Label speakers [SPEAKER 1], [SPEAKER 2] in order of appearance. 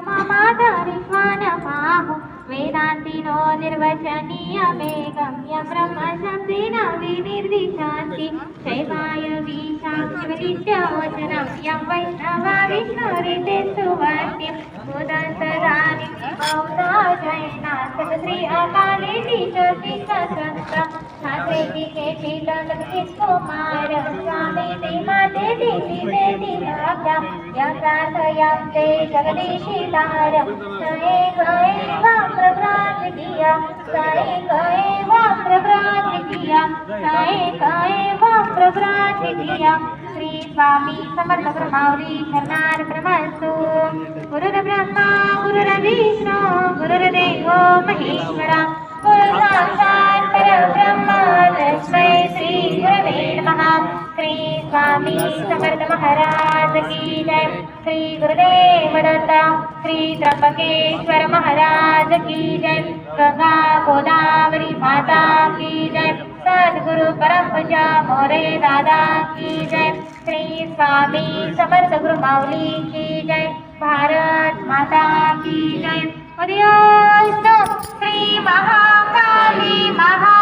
[SPEAKER 1] ममाधारिष्वानमाहु वेदान्तिनो निर्वचनीयमे गम्यं ब्रह्मशब्देन विनिर्दिशन्ति शैवाय विशाखिवलिष्यवचनं यं वैष्णवा विष्णुरिते सुवर्ति उदन्तराणि श्री अकालेति ज्योतिषस्वन्त्र शास्त्रेति केचिदन्तकुमार स्वामीति मातेति सीतेति लब्धा यथार्थयं ते जगदीशितारं स एक एव प्रभ्राद्वितीय स एक एव प्रभ्राद्वितीय स एक एव प्रभ्राद्वितीय श्री स्वामी समर्थ ब्रह्मावली शरणार्पणमस्तु। गुरुर्ब्रह्मा गुरुर्विष्णु गुरुर्देवो महेश्वरा गुरु साक्षात् परब्रह्म तस्मै श्री गुरवे नमः। श्री स्वामी समर्थ महाराज की जय। श्री गुरुदेव दत्त श्री त्र्यंबकेश्वर महाराज की जय। गंगा गोदावरी माता की जय। सद्गुरु परम पूज्य मोरे दादा की जय। श्री स्वामी समर्थ गुरु माऊली की जय। भारत माता की जय। श्री महाकाली महा